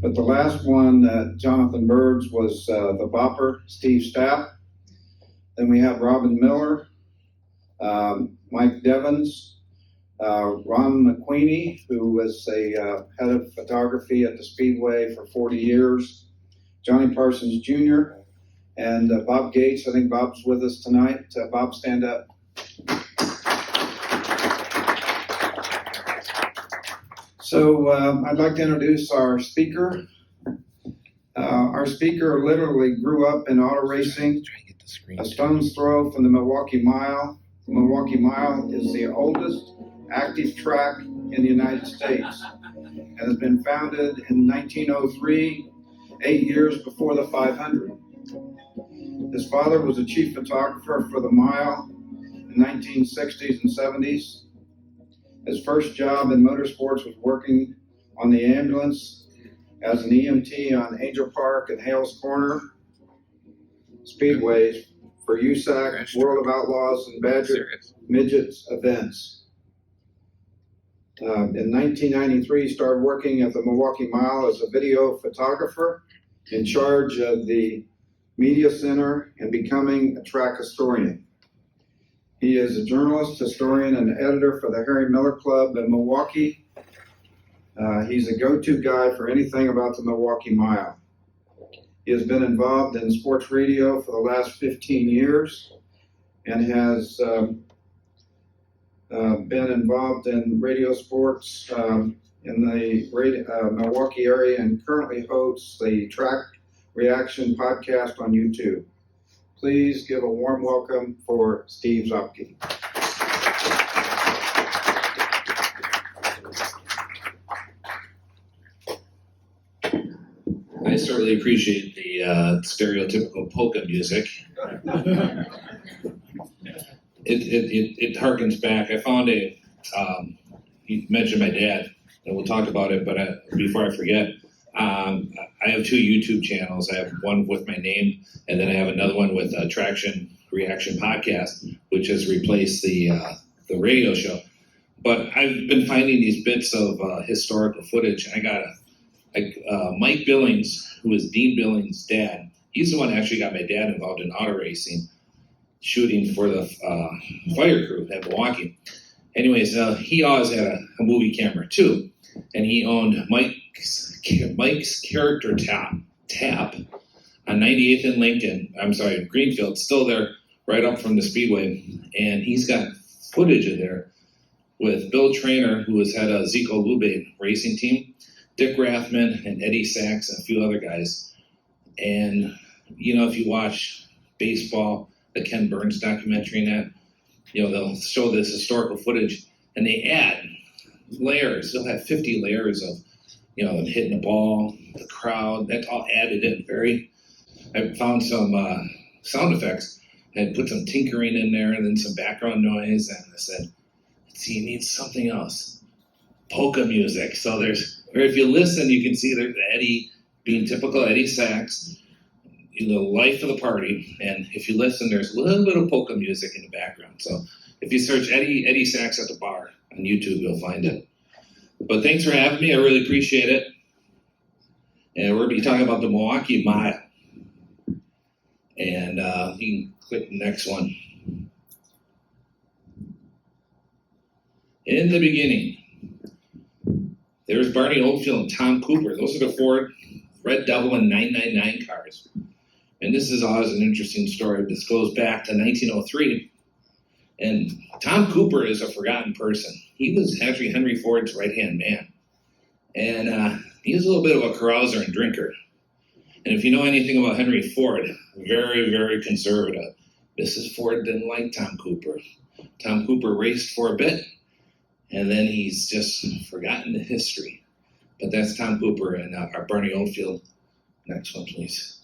But the last one, Jonathan Birds, was the bopper, Steve Stapp. Then we have Robin Miller, Mike Devens, Ron McQueenie, who was a head of photography at the Speedway for 40 years, Johnny Parsons Jr., and Bob Gates. I think Bob's with us tonight. Bob, stand up. So I'd like to introduce our speaker. Our speaker literally grew up in auto racing, a stone's throw from the Milwaukee Mile. The Milwaukee Mile is the oldest active track in the United States and has been founded in 1903, 8 years before the 500. His father was a chief photographer for the Mile in the 1960s and 70s. His first job in motorsports was working on the ambulance as an EMT on Angel Park and Hales Corner Speedways for USAC, World of Outlaws, and Badger Midgets events. In 1993, he started working at the Milwaukee Mile as a video photographer in charge of the media center and becoming a track historian. He is a journalist, historian, and editor for the Harry Miller Club in Milwaukee. He's a go-to guy for anything about the Milwaukee Mile. He has been involved in sports radio for the last 15 years and has been involved in radio sports in the Milwaukee area and currently hosts the Track Reaction podcast on YouTube. Please give a warm welcome for Steve Zopke. I certainly appreciate the stereotypical polka music. It harkens back. I found you mentioned my dad, and we'll talk about it, but before I forget, I have 2 YouTube channels. I have one with my name, and then I have another one with Traction Reaction Podcast, which has replaced the radio show. But I've been finding these bits of historical footage, and I got Mike Billings, who is Dean Billings' dad. He's the one that actually got my dad involved in auto racing, shooting for the fire crew at Milwaukee. Anyways, he always had a movie camera too, and he owned Mike's Character Tap on 98th and Lincoln. Greenfield, still there, right up from the Speedway, and he's got footage of there with Bill Traynor, who was head of Zico Lube racing team, Dick Rathman, and Eddie Sachs, and a few other guys. And, you know, if you watch baseball, the Ken Burns documentary and that, you know, they'll show this historical footage, and they add layers. They'll have 50 layers of, you know, them hitting the ball, the crowd. That's all added in. I found some sound effects. I had put some tinkering in there and then some background noise, and I said, see, you need something else. Polka music. So if you listen, you can see there's Eddie being typical Eddie Sachs, the life of the party. And if you listen, there's a little bit of polka music in the background. So if you search Eddie Sachs at the bar on YouTube, you'll find it. But thanks for having me. I really appreciate it. And we're going to be talking about the Milwaukee Mile. And you can click the next one. In the beginning, there's Barney Oldfield and Tom Cooper. Those are the Ford Red Devil and 999 cars. And this is always an interesting story. This goes back to 1903. And Tom Cooper is a forgotten person. He was actually Henry Ford's right-hand man. And he was a little bit of a carouser and drinker. And if you know anything about Henry Ford, very, very conservative. Mrs. Ford didn't like Tom Cooper. Tom Cooper raced for a bit, and then he's just forgotten the history. But that's Tom Cooper and our Barney Oldfield. Next one, please.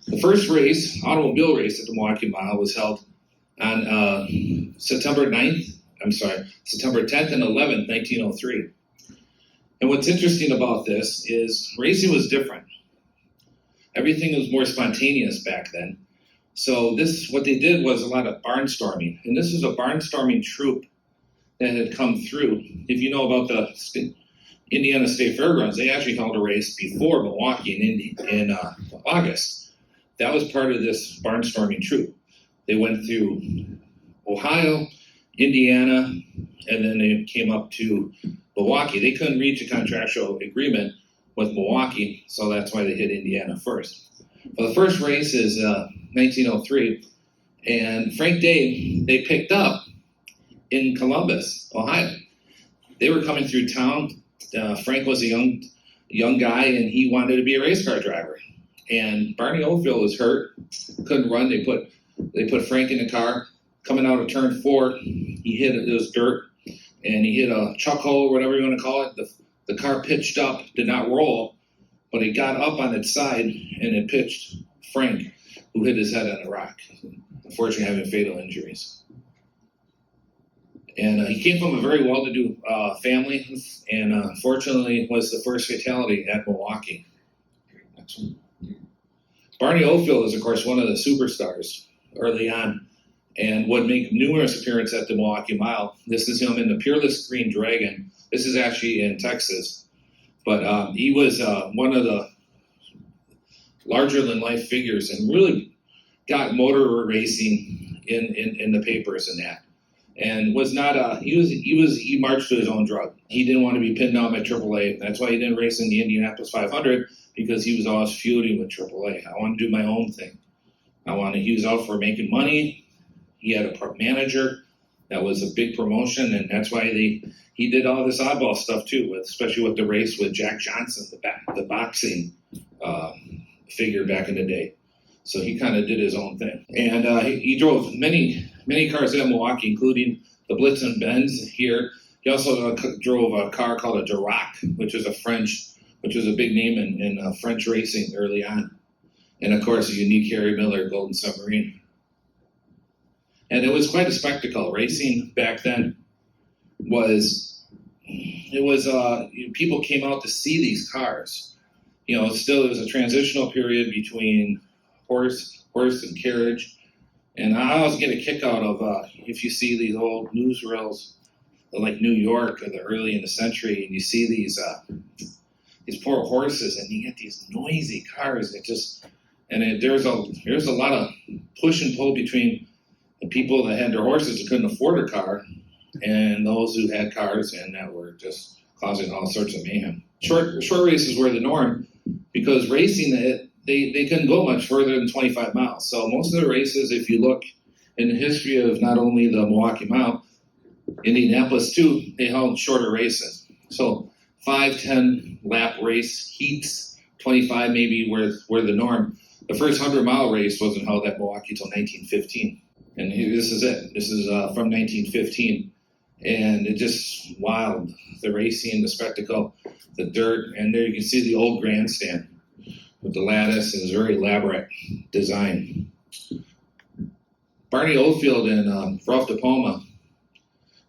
The first race, automobile race at the Milwaukee Mile, was held on September 10th and 11th, 1903. And what's interesting about this is racing was different. Everything was more spontaneous back then. So what they did was a lot of barnstorming. And this was a barnstorming troop that had come through. If you know about Indiana State Fairgrounds, they actually held a race before Milwaukee in August. That was part of this barnstorming troop. They went through Ohio, Indiana, and then they came up to Milwaukee. They couldn't reach a contractual agreement with Milwaukee, so that's why they hit Indiana first. Well, the first race is 1903, and Frank Day, they picked up in Columbus, Ohio. They were coming through town. Frank was a young guy, and he wanted to be a race car driver. And Barney Oldfield was hurt, couldn't run. They put Frank in the car. Coming out of turn 4, he hit it was dirt, and he hit a chuck hole, whatever you want to call it. The car pitched up, did not roll, but it got up on its side, and it pitched Frank, who hit his head on a rock, unfortunately having fatal injuries. And he came from a very well-to-do family, and unfortunately was the first fatality at Milwaukee. Next one. Barney Oldfield is, of course, one of the superstars early on, and would make numerous appearances at the Milwaukee Mile. This is him in the Peerless Green Dragon. This is actually in Texas, but he was one of the larger-than-life figures, and really got motor racing in the papers and that. And was not he marched to his own drug. He didn't want to be pinned down by AAA. That's why he didn't race in the Indianapolis 500, because he was always feuding with AAA. I want to do my own thing. He was out for making money. He had a manager. That was a big promotion, and that's why he did all this oddball stuff too, especially with the race with Jack Johnson, the boxing figure back in the day. So he kind of did his own thing, and he drove many cars at Milwaukee, including the Blitz and Benz here. He also drove a car called a Darroch, which was a big name in French racing early on, and of course a unique Harry Miller Golden Submarine. And it was quite a spectacle. Racing back then people came out to see these cars. You know, still it was a transitional period between horse and carriage. And I always get a kick out of if you see these old newsreels like New York or the early in the century, and you see these poor horses, and you get these noisy cars. There's a lot of push and pull between the people that had their horses and couldn't afford a car, and those who had cars and that were just causing all sorts of mayhem. Short races were the norm, because racing they couldn't go much further than 25 miles. So most of the races, if you look in the history of not only the Milwaukee Mile, Indianapolis too, they held shorter races. So 5-10 lap race heats, 25 maybe were the norm. The first 100-mile race wasn't held at Milwaukee until 1915. And this is it. This is from 1915. And it just wild. The racing, the spectacle, the dirt. And there you can see the old grandstand with the lattice and its very elaborate design. Barney Oldfield and Ralph DePalma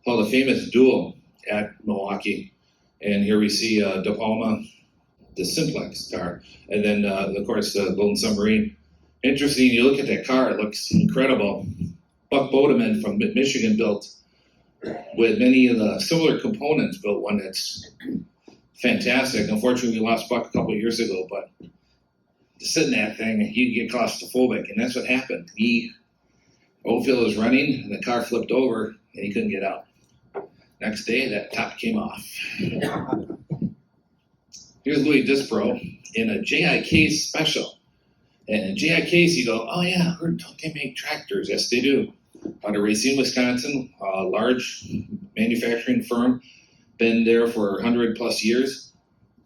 held a famous duel at Milwaukee. And here we see DePalma, the Simplex car, and then, of course, the Golden Submarine. Interesting, you look at that car, it looks incredible. Buck Bodeman from Michigan built, with many of the similar components, built one that's fantastic. Unfortunately, we lost Buck a couple of years ago, but to sit in that thing, you get claustrophobic, and that's what happened. Oldfield was running, and the car flipped over, and he couldn't get out. Next day, that top came off. Here's Louis Disbro in a J.I. Case special. And in J.I. Case, you go, oh yeah, they make tractors. Yes, they do. Out of Racine, Wisconsin, a large manufacturing firm, been there for 100 plus years.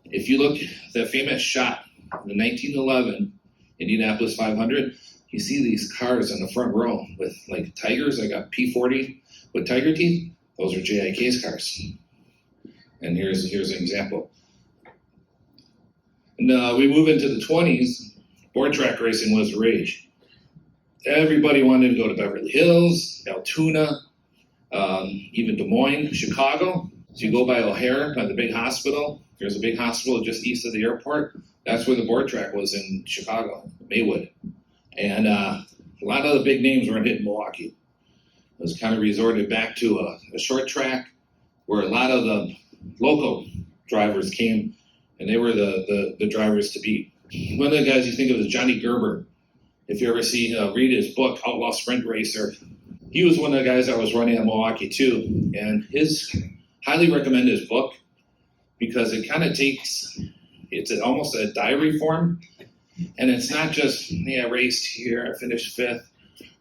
If you look at the famous shot, the 1911 Indianapolis 500, you see these cars in the front row with like tigers. I got P40 with tiger teeth. Those are J.I. Case cars. And here's an example. And we move into the 20s, board track racing was the rage. Everybody wanted to go to Beverly Hills, Altoona, even Des Moines, Chicago. So you go by O'Hare, by the big hospital. There's a big hospital just east of the airport. That's where the board track was in Chicago, Maywood. And a lot of the big names weren't hitting Milwaukee. It was kind of resorted back to a short track where a lot of the local drivers came, and they were the drivers to beat. One of the guys you think of is Johnny Gerber. If you ever read his book, Outlaw Sprint Racer, he was one of the guys that was running at Milwaukee too. And highly recommend his book because it kind of it's almost a diary form. And it's not just, I raced here, I finished 5th,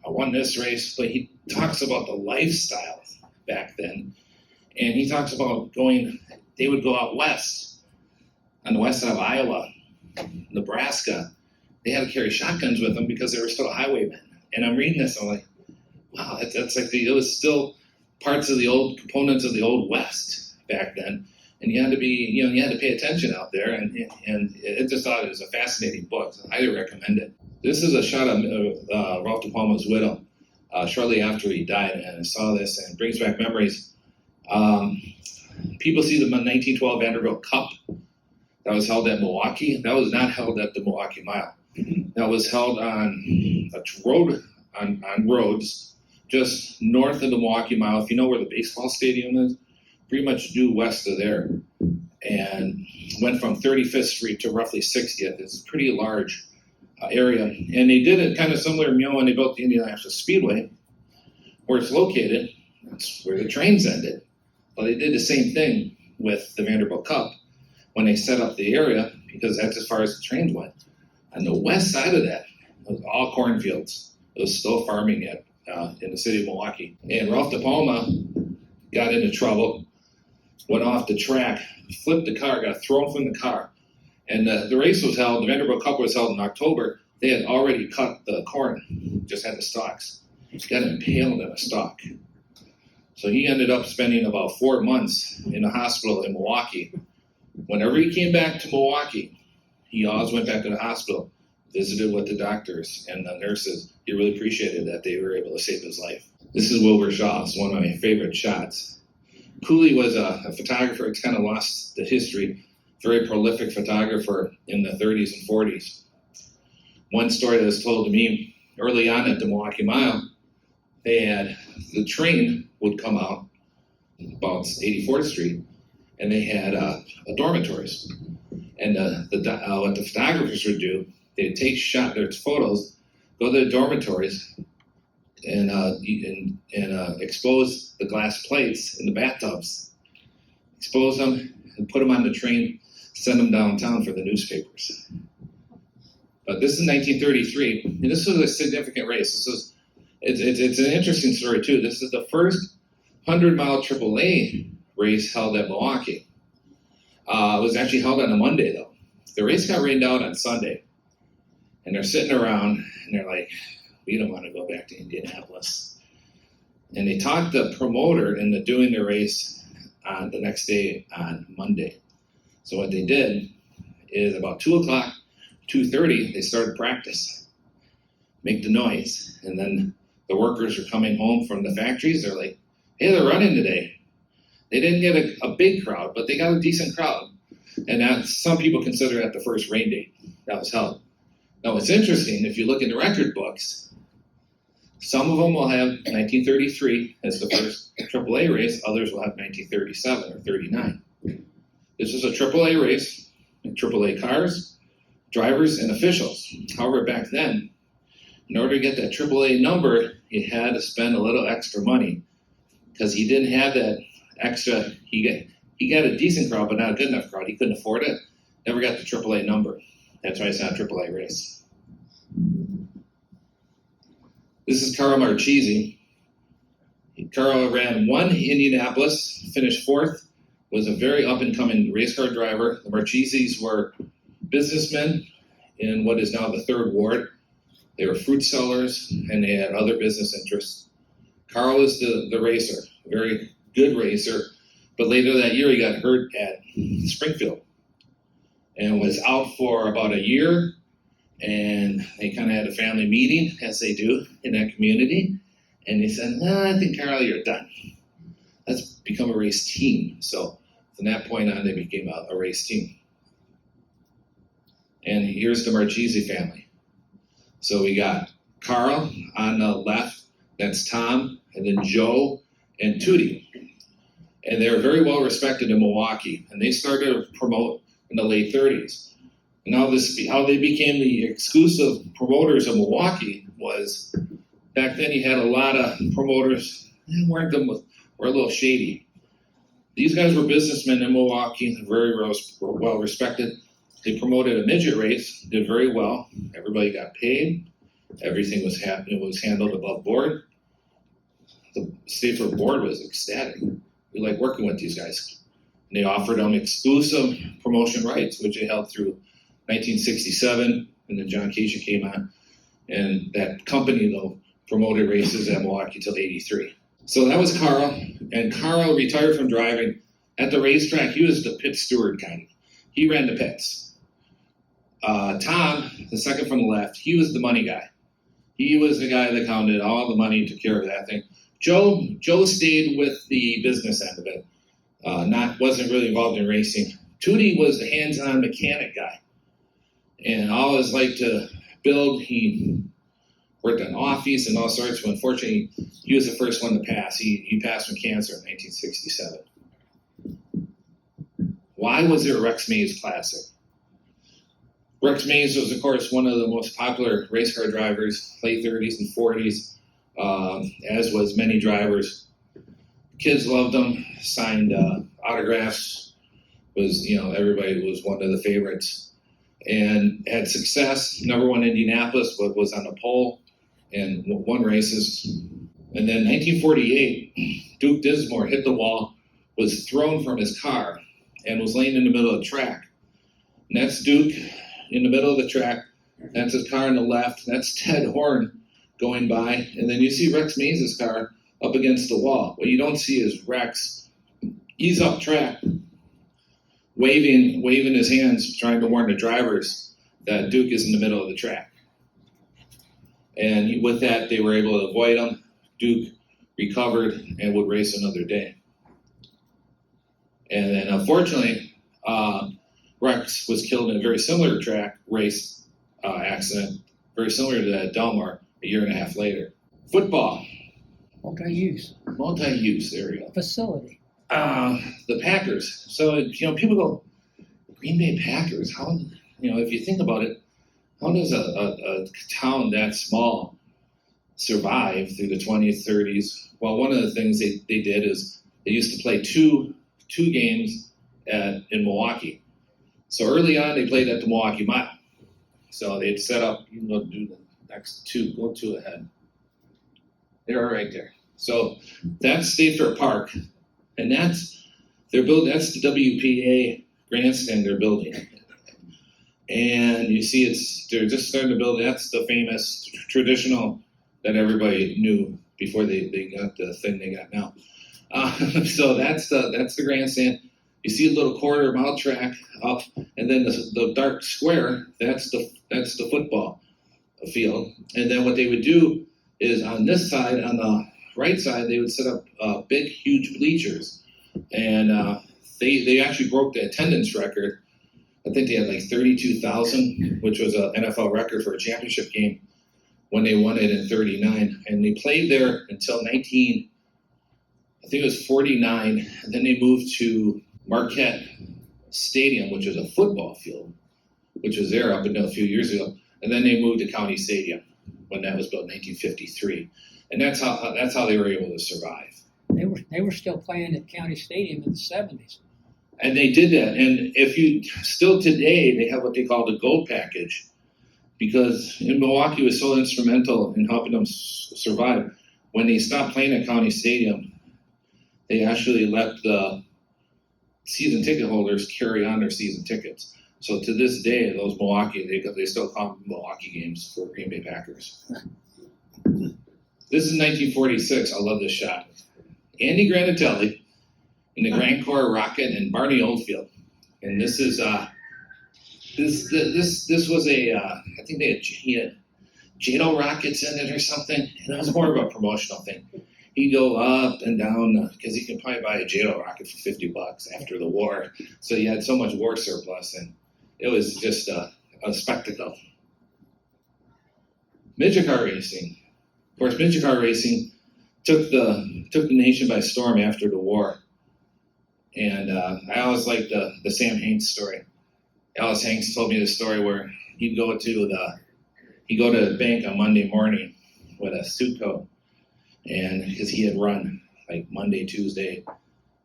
I won this race, but he talks about the lifestyle back then. And he talks about they would go out west, on the west side of Iowa, Nebraska. They had to carry shotguns with them because they were still highwaymen. And I'm reading this, I'm like, wow, that's like it was still parts of the old components of the old West back then. And you had to you had to pay attention out there. And it just thought it was a fascinating book. So I highly recommend it. This is a shot of Ralph De Palma's widow shortly after he died. And I saw this and it brings back memories. People see the 1912 Vanderbilt Cup that was held at Milwaukee. That was not held at the Milwaukee Mile. That was held on a road, on roads just north of the Milwaukee Mile. If you know where the baseball stadium is, pretty much due west of there. And went from 35th Street to roughly 60th. It's a pretty large area. And they did it kind of similar, when they built the Indianapolis Speedway, where it's located. That's where the trains ended. Well, they did the same thing with the Vanderbilt Cup when they set up the area, because that's as far as the trains went. On the west side of that, it was all cornfields. It was still farming yet in the city of Milwaukee. And Ralph De Palma got into trouble, went off the track, flipped the car, got thrown from the car. And the race was held, the Vanderbilt Cup was held in October. They had already cut the corn, just had the stalks. He got impaled in a stalk. So he ended up spending about 4 months in a hospital in Milwaukee. Whenever he came back to Milwaukee, he always went back to the hospital, visited with the doctors and the nurses. He really appreciated that they were able to save his life. This is Wilbur Shaw. It's one of my favorite shots. Cooley was a photographer. It's kind of lost the history. Very prolific photographer in the 30s and 40s. One story that was told to me early on at the Milwaukee Mile, the train would come out about 84th Street, and they had dormitories. And what the photographers would do, they'd take their photos, go to the dormitories, and expose the glass plates in the bathtubs, expose them, and put them on the train, send them downtown for the newspapers. But this is 1933, and this was a significant race. It's an interesting story too. This is the first 100-mile AAA race held at Milwaukee. It was actually held on a Monday though. The race got rained out on Sunday, and they're sitting around and they're like, we don't want to go back to Indianapolis. And they talked the promoter into doing the race on the next day on Monday. So what they did is about 2 o'clock, 2:30, they started practice, make the noise. And then the workers are coming home from the factories. They're like, hey, they're running today. They didn't get a big crowd, but they got a decent crowd. And some people consider that the first rain date that was held. Now, what's interesting, if you look in the record books, some of them will have 1933 as the first AAA race. Others will have 1937 or 39. This was a AAA race, AAA cars, drivers, and officials. However, back then, in order to get that AAA number, you had to spend a little extra money because he didn't have that extra. He got a decent crowd, but not a good enough crowd. He couldn't afford it. Never got the AAA number. That's why it's not a AAA race. This is Carl Marchese. Carl ran one Indianapolis, finished 4th, was a very up-and-coming race car driver. The Marcheses were businessmen in what is now the 3rd Ward. They were fruit sellers, and they had other business interests. Carl is the racer, a very good racer, but later that year he got hurt at Springfield and was out for about a year, and they kind of had a family meeting, as they do in that community, and they said, I think, Carl, you're done. Let's become a race team. So from that point on, they became a race team. And here's the Marchese family. So we got Carl on the left, that's Tom, and then Joe and Tootie. and they were very well respected in Milwaukee. And they started to promote in the late 30s. And how they became the exclusive promoters of Milwaukee was back then you had a lot of promoters were a little shady. These guys were businessmen in Milwaukee, very well respected. They promoted a midget race, did very well. Everybody got paid. Everything was handled above board. The State board was ecstatic. We like working with these guys. And they offered them exclusive promotion rights, which they held through 1967, and then John Keisha came on. And that company, though, promoted races at Milwaukee till 83. So that was Carl, and Carl retired from driving. At the racetrack, he was the pit steward kind of. He ran the pits. Tom, the second from the left, he was the money guy. He was the guy that counted all the money, took care of that thing. Joe stayed with the business end of it. Wasn't really involved in racing. Tootie was the hands-on mechanic guy, and always liked to build. He worked on office and all sorts. But unfortunately, he was the first one to pass. He passed from cancer in 1967. Why was there a Rex Mays Classic? Rex Mays was, of course, one of the most popular race car drivers, late 30s and 40s, as was many drivers. Kids loved him, signed autographs, everybody was one of the favorites, and had success. Number one Indianapolis, but was on the pole and won races. And then 1948, Duke Dismore hit the wall, was thrown from his car, and was laying in the middle of the track. And that's Duke in the middle of the track. That's his car on the left. That's Ted Horn going by. And then you see Rex Mays' car up against the wall. What you don't see is Rex. He's up track, waving his hands, trying to warn the drivers that Duke is in the middle of the track. And with that, they were able to avoid him. Duke recovered and would race another day. And then, unfortunately, Rex was killed in a very similar track race accident, very similar to that at Delmar, a year and a half later. Football. Multi-use. There we go. Facility. The Packers. So, people go, Green Bay Packers, how, if you think about it, how does a town that small survive through the 20s, 30s? Well, one of the things they did is they used to play two games in Milwaukee. So early on, they played at the Milwaukee Mile. So they'd set up, do the next two, go two ahead. They're right there. So that's State Fair Park, and that's the WPA grandstand they're building. And you see they're just starting to build, that's the famous traditional that everybody knew before they got the thing they got now. So that's the grandstand. You see a little quarter mile track up, and then the dark square, that's the football field. And then what they would do is on this side, on the right side, they would set up big, huge bleachers. And they actually broke the attendance record. I think they had like 32,000, which was an NFL record for a championship game when they won it in 39. And they played there until 49, and then they moved to Marquette Stadium, which was a football field, which was there up until a few years ago, and then they moved to County Stadium when that was built in 1953, and that's how they were able to survive. They were still playing at County Stadium in the 70s. And they did that, and if you still today they have what they call the Gold Package, because in Milwaukee was so instrumental in helping them survive. When they stopped playing at County Stadium, they actually let the season ticket holders carry on their season tickets. So to this day, those Milwaukee, they still call them Milwaukee games for Green Bay Packers. This is 1946. I love this shot. Andy Granatelli in the Grand Corps Rocket and Barney Oldfield. And this is this was a I think he had JATO rockets in it or something. And it was more of a promotional thing. He'd go up and down because he could probably buy a JATO rocket for $50 after the war. So he had so much war surplus, and it was just a spectacle. Midget car racing. Of course, midget car racing took the nation by storm after the war. And I always liked the Sam Hanks story. Alice Hanks told me the story where he'd go to the bank on Monday morning with a suit coat, and because he had run like Monday, Tuesday,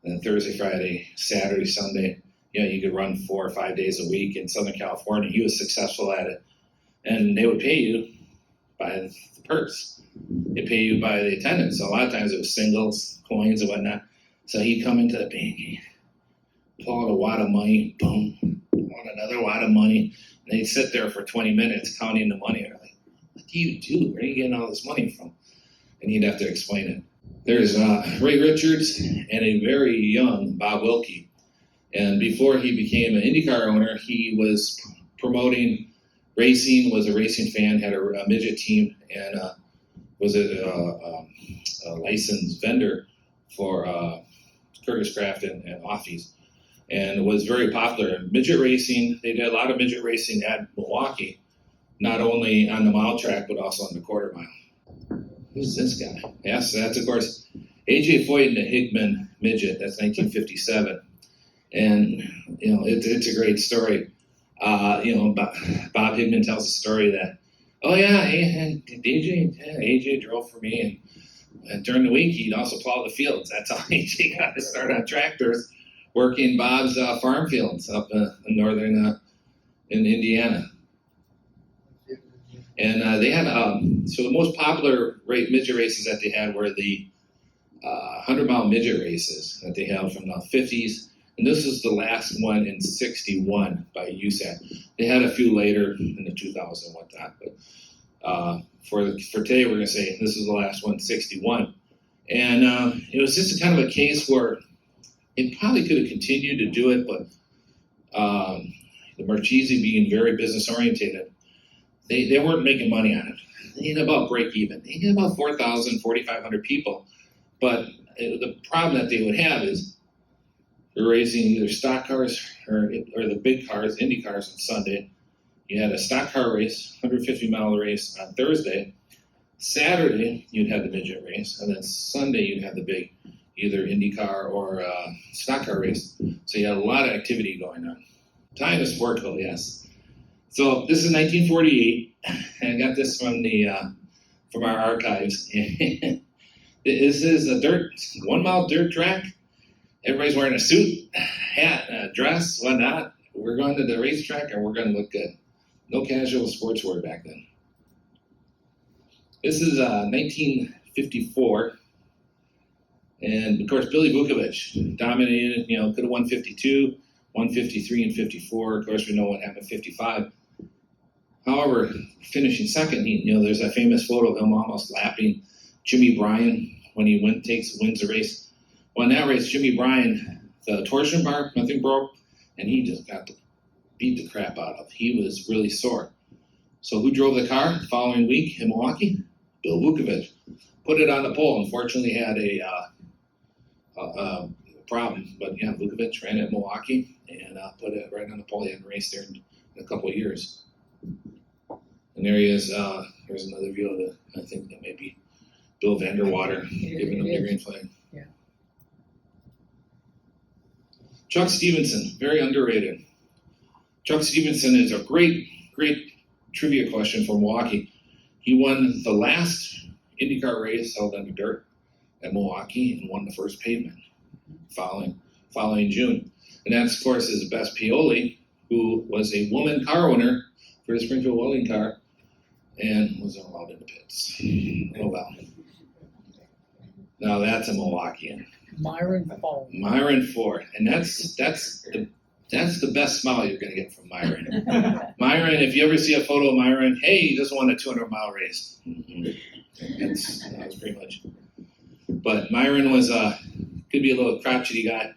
and then Thursday, Friday, Saturday, Sunday. You could run 4 or 5 days a week in Southern California. He was successful at it, and they would pay you by the purse. They pay you by the attendance. So a lot of times it was singles, coins, and whatnot. So he'd come into the bank, he'd pull out a wad of money, boom, pull out another wad of money, and they'd sit there for 20 minutes counting the money. They're like, what do you do? Where are you getting all this money from? And he'd have to explain it. There's Ray Richards and a very young Bob Wilkie. And before he became an IndyCar owner, he was promoting racing, was a racing fan, had a midget team, and was a licensed vendor for Curtis Craft and Offies, and was very popular in midget racing. They did a lot of midget racing at Milwaukee, not only on the mile track, but also on the quarter mile. Who's this guy? Yes, that's, of course, A.J. Foyt and the Hickman midget. That's 1957. And, it's a great story. Bob Hickman tells a story that, AJ drove for me, and during the week he'd also plow the fields. That's how AJ got to start on tractors, working Bob's farm fields up in northern in Indiana. And they had so the most popular midget races that they had were the 100-mile midget races that they had from the 50s. And this is the last one in 61 by USAC. They had a few later in the 2000s and whatnot, but for today, we're going to say this is the last one, 61. And it was just a kind of a case where it probably could have continued to do it, but the Marchese being very business oriented, they weren't making money on it. They had about break even. They had about 4,000, 4,500 people. But the problem that they would have is they're racing either stock cars or the big cars, Indy cars on Sunday. You had a stock car race, 150-mile race on Thursday. Saturday, you'd have the midget race. And then Sunday, you'd have the big either Indy car or stock car race. So you had a lot of activity going on. Time is Sportville, yes. So this is 1948. I got this from our archives. This is a 1-mile dirt track. Everybody's wearing a suit, hat, dress, whatnot. We're going to the racetrack and we're going to look good. No casual sportswear back then. This is 1954. And of course, Billy Vukovich dominated, could have won 52, won 53 and 54. Of course, we know what happened in 55. However, finishing second, there's a famous photo of him almost lapping Jimmy Bryan when he wins the race. Well, in that race, Jimmy Bryan, the torsion bar, nothing broke, and he just got beat the crap out of. He was really sore. So who drove the car the following week in Milwaukee? Bill Vukovich. Put it on the pole. Unfortunately, had a problem, but Vukovich ran at Milwaukee and put it right on the pole. He hadn't raced there in a couple of years. And there he is. Here's another view of it. I think that may be Bill Vanderwater giving him the green flag. Yeah. Chuck Stevenson, very underrated. Chuck Stevenson is a great trivia question from Milwaukee. He won the last IndyCar race held under dirt at Milwaukee and won the first pavement following June. And that's, of course, his Bess Pioli, who was a woman car owner for the Springfield Welding car and was allowed in the pits. Oh, well. Now that's a Milwaukeean. Myron Ford. Myron Ford. And that's the best smile you're going to get from Myron. Myron, if you ever see a photo of Myron, hey, he just won a 200-mile race. That was pretty much. But Myron was could be a little crotchety guy.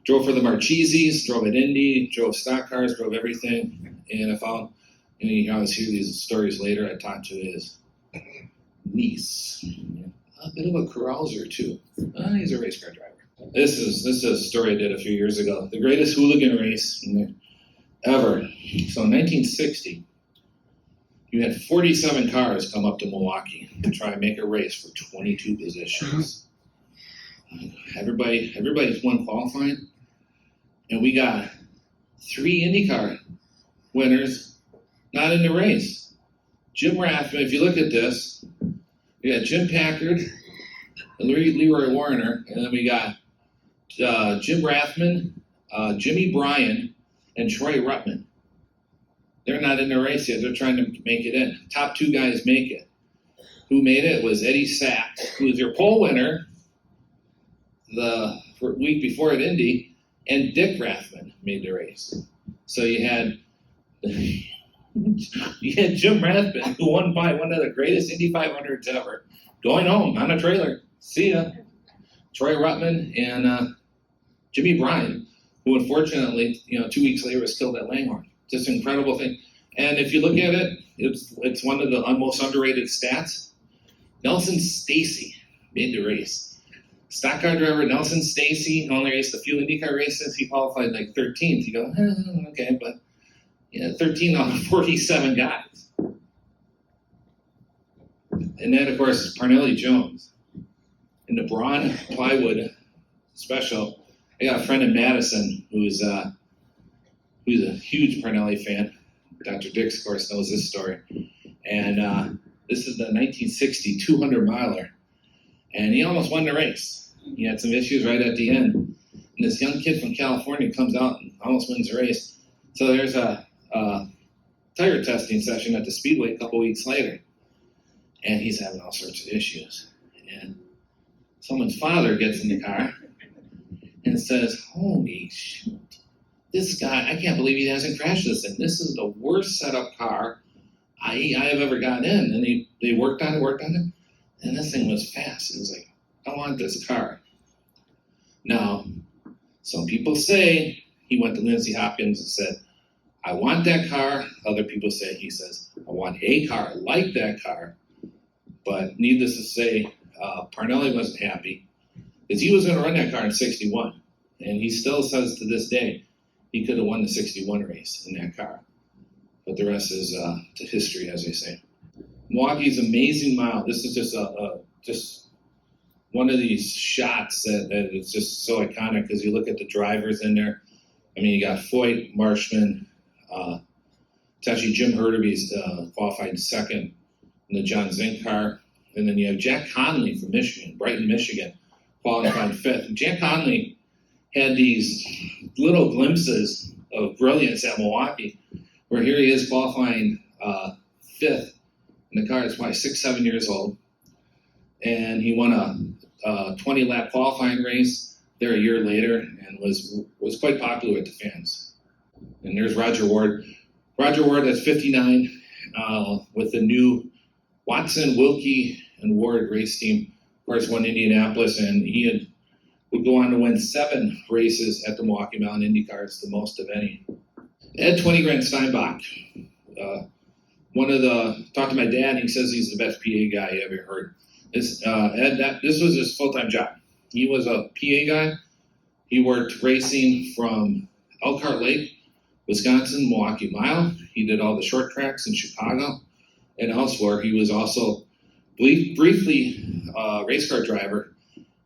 Drove for the Marcheses, drove at Indy, drove stock cars, drove everything. And I found, you always hear these stories later. I talked to his niece. A bit of a carouser too. He's a race car driver. This is a story I did a few years ago. The greatest hooligan race ever. So in 1960, you had 47 cars come up to Milwaukee to try and make a race for 22 positions. Everybody won qualifying. And we got 3 IndyCar winners not in the race. Jim Rathman, if you look at this, we got Jim Packard, Leroy Warner, and then we got Jim Rathman, Jimmy Bryan, and Troy Ruttman. They're not in the race yet. They're trying to make it in. Top 2 guys make it. Who made it was Eddie Sack, who was your pole winner the week before at Indy, and Dick Rathman made the race. So you had Jim Rathman, who won by one of the greatest Indy 500s ever, going home on a trailer. See ya. Troy Ruttman and Jimmy Bryan, who unfortunately, 2 weeks later was killed at Langhorne. Just an incredible thing. And if you look at it, it's one of the most underrated stats. Nelson Stacy made the race. Stock car driver Nelson Stacy only raced a few IndyCar races. He qualified like 13th. You go, okay, but 13 out of 47 guys. And then, of course, Parnelli Jones. In the Braun Plywood Special, I got a friend in Madison who's a huge Parnelli fan. Dr. Dix, of course, knows this story. And this is the 1960 200 miler. And he almost won the race. He had some issues right at the end. And this young kid from California comes out and almost wins the race. So there's a tire testing session at the Speedway a couple weeks later. And he's having all sorts of issues. And someone's father gets in the car and says, holy shoot, this guy, I can't believe he hasn't crashed this thing. This is the worst setup car I have ever gotten in. And they worked on it, and this thing was fast. It was like, I want this car. Now, some people say he went to Lindsey Hopkins and said, I want that car. Other people say he says, I want a car like that car. But needless to say, Parnelli wasn't happy because he was going to run that car in 61. And he still says to this day, he could have won the 61 race in that car. But the rest is to history, as they say. Milwaukee's amazing mile. This is just one of these shots that is just so iconic because you look at the drivers in there. I mean, you got Foyt, Marshman. It's actually Jim Hurtubise qualified second in the John Zink car. And then you have Jack Conley from Michigan, Brighton, Michigan, qualified fifth. And Jack Conley had these little glimpses of brilliance at Milwaukee, where here he is qualifying fifth in the car. It's probably 6-7 years old. And he won a 20-lap qualifying race there a year later and was quite popular with the fans. And there's Roger Ward. Roger Ward, that's 59, with the new Watson, Wilkie, and Ward race team. Of course, won Indianapolis, and he would go on to win 7 races at the Milwaukee Mountain Indy Cars, the most of any. Ed 20 Grand Steinbach. Talked to my dad, he says he's the best PA guy you ever heard. This was his full-time job. He was a PA guy. He worked racing from Elkhart Lake, Wisconsin, Milwaukee Mile. He did all the short tracks in Chicago and elsewhere. He was also briefly a race car driver,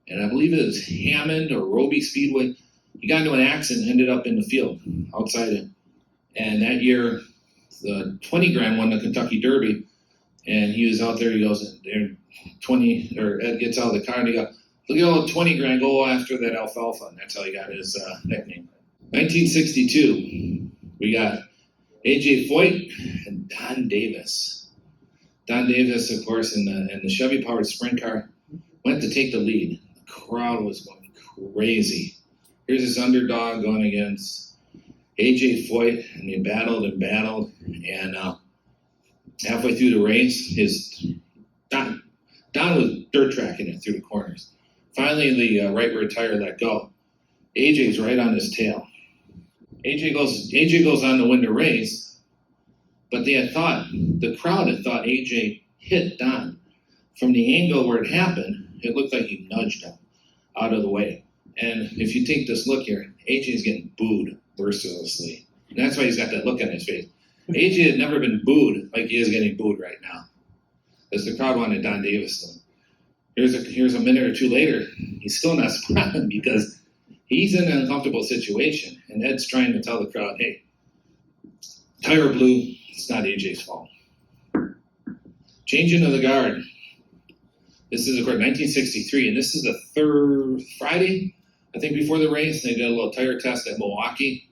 and I believe it was Hammond or Roby Speedway. He got into an accident, ended up in the field outside it. And that year, the 20 grand won the Kentucky Derby, and he was out there. He goes, Ed gets out of the car and he goes, look at all the 20 grand, go after that alfalfa. And that's how he got his nickname. 1962, we got A.J. Foyt and Don Davis. Don Davis, of course, in the Chevy-powered sprint car, went to take the lead. The crowd was going crazy. Here's this underdog going against A.J. Foyt, and they battled, and halfway through the race, Don was dirt tracking it through the corners. Finally, the right rear tire let go. AJ's right on his tail. AJ goes on to win the race, but the crowd had thought AJ hit Don. From the angle where it happened, it looked like he nudged him out of the way. And if you take this look here, AJ's getting booed mercilessly. And that's why he's got that look on his face. AJ had never been booed like he is getting booed right now. As the crowd wanted Don Davis. Here's a minute or two later, he's still not smiling because He's in an uncomfortable situation, and Ed's trying to tell the crowd, hey, tire blew, it's not AJ's fault. Changing of the guard. This is, of course, 1963, and this is the third Friday, I think, before the race. They did a little tire test at Milwaukee,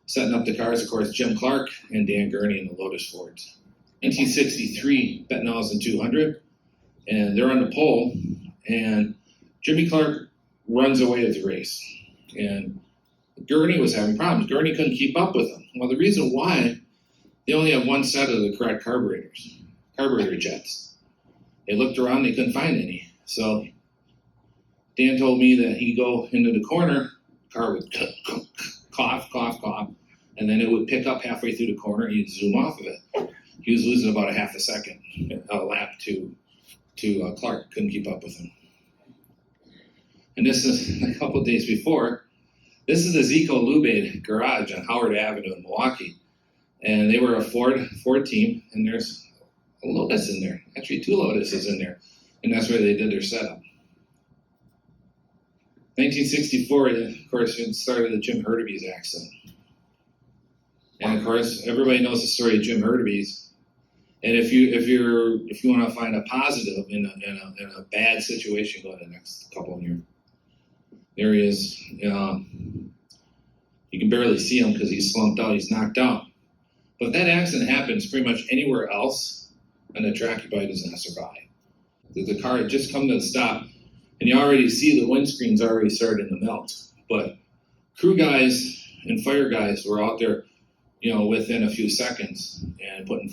setting up the cars, of course, Jim Clark and Dan Gurney in the Lotus Fords. 1963, Bettenhausen 200, and they're on the pole, and Jimmy Clark runs away with the race. And Gurney was having problems. Gurney couldn't keep up with him. Well, the reason why, they only have one set of the correct carburetor jets. They looked around, they couldn't find any. So Dan told me that he'd go into the corner, car would cough, cough, cough, and then it would pick up halfway through the corner, and he'd zoom off of it. He was losing about a half a second, a lap to Clark, couldn't keep up with him. And this is a couple of days before. This is the Zico Lube garage on Howard Avenue in Milwaukee. And they were a Ford team, and there's a Lotus in there. Actually, 2 Lotuses in there. And that's where they did their setup. 1964, of course, it started the Jim Hurtubise accident. And of course, everybody knows the story of Jim Hurtubise. And if you want to find a positive in a bad situation going the next couple of years, there he is. You can barely see him because he's slumped out, he's knocked out. But if that accident happens pretty much anywhere else on the track, he probably does not survive. The car had just come to a stop, and you already see the windscreen's already starting to melt. But crew guys and fire guys were out there, within a few seconds and putting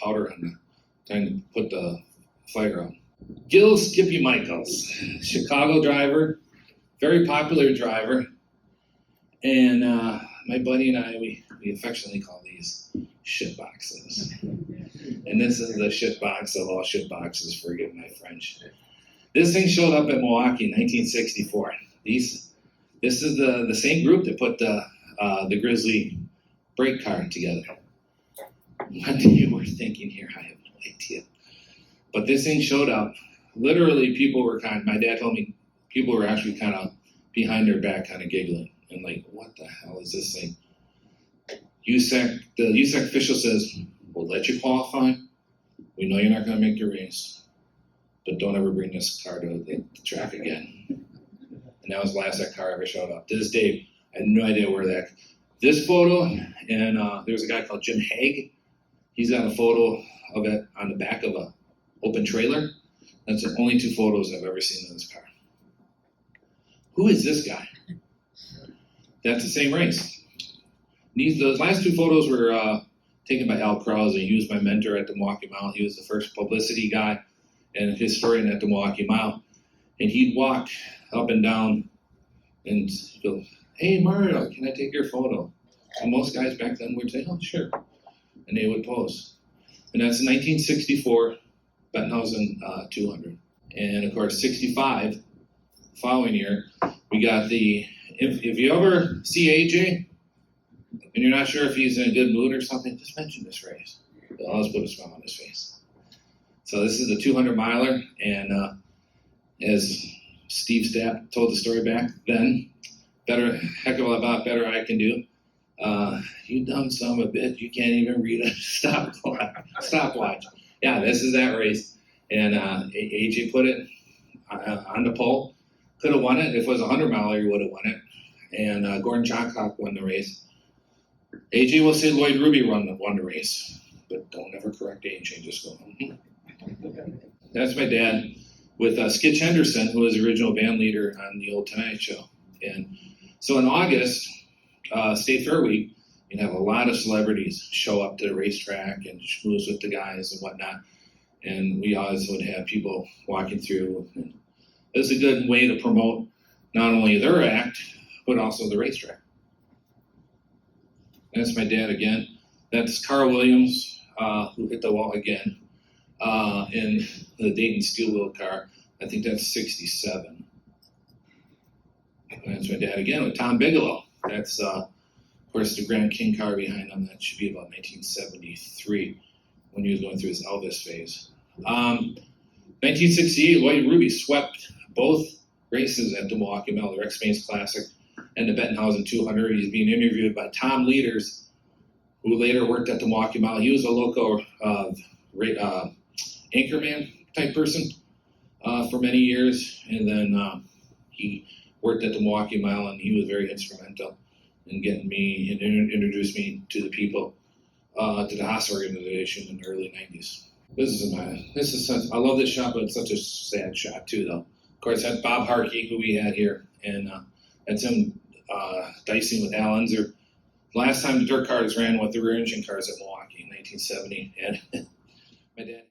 powder on trying to put the fire out. Gil Skippy Michaels, Chicago driver, very popular driver. And my buddy and I, we affectionately call these shit boxes. And this is the shit box of all shit boxes, forgive my French. This thing showed up at Milwaukee in 1964. This is the same group that put the Grizzly brake car together. What they were thinking here, I have no idea. But this thing showed up. Literally, my dad told me, people were actually kind of behind their back, kind of giggling. And like, what the hell is this thing? The USAC official says, we'll let you qualify. We know you're not going to make the race. But don't ever bring this car to the track again. And that was the last that car ever showed up. To this day, I have no idea where that. This photo, and there's a guy called Jim Haig. He's got a photo of it on the back of a open trailer. That's the only 2 photos I've ever seen of this car. Who is this guy? That's the same race. The last 2 photos were taken by Al Krause. He was my mentor at the Milwaukee Mile. He was the first publicity guy and historian at the Milwaukee Mile. And he'd walk up and down and go, hey, Mario, can I take your photo? And most guys back then would say, oh, sure. And they would pose. And that's 1964 Bettenhausen 200. And of course, 65, following year, we got if you ever see AJ, and you're not sure if he's in a good mood or something, just mention this race. It'll always put a smile on his face. So this is the 200 miler, and as Steve Stapp told the story back then, heck of a lot better I can do. You dumb son of a bitch, you can't even read a stopwatch. Yeah, this is that race. And AJ put it on the pole. Could have won it. If it was a 100 miler, he would have won it. And Gordon Johncock won the race. AJ will say Lloyd Ruby won the race. But don't ever correct AJ, just go, That's my dad with Skitch Henderson, who was the original band leader on the old Tonight Show. And so in August, State Fair Week, you'd have a lot of celebrities show up to the racetrack and schmooze with the guys and whatnot. And we always would have people walking through. And it was a good way to promote not only their act, but also the racetrack. That's my dad again. That's Carl Williams, who hit the wall again in the Dayton Steel Wheel car. I think that's 67. That's my dad again with Tom Bigelow. That's, of course, the Grand King car behind him. That should be about 1973 when he was going through his Elvis phase. 1968, Lloyd Ruby swept both races at the Milwaukee Mile, the Rex Mays Classic and the Bettenhausen 200. He's being interviewed by Tom Leaders, who later worked at the Milwaukee Mile. He was a local anchorman type person for many years, and then he worked at the Milwaukee Mile, and he was very instrumental in getting me and introduced me to the people, to the Haas organization in the early 90s. I love this shot, but it's such a sad shot too, though. Of course, that's Bob Harkey, who we had here, and that's him dicing with Al Unser. Last time the dirt cars ran with the rear engine cars at Milwaukee in 1970, and my dad.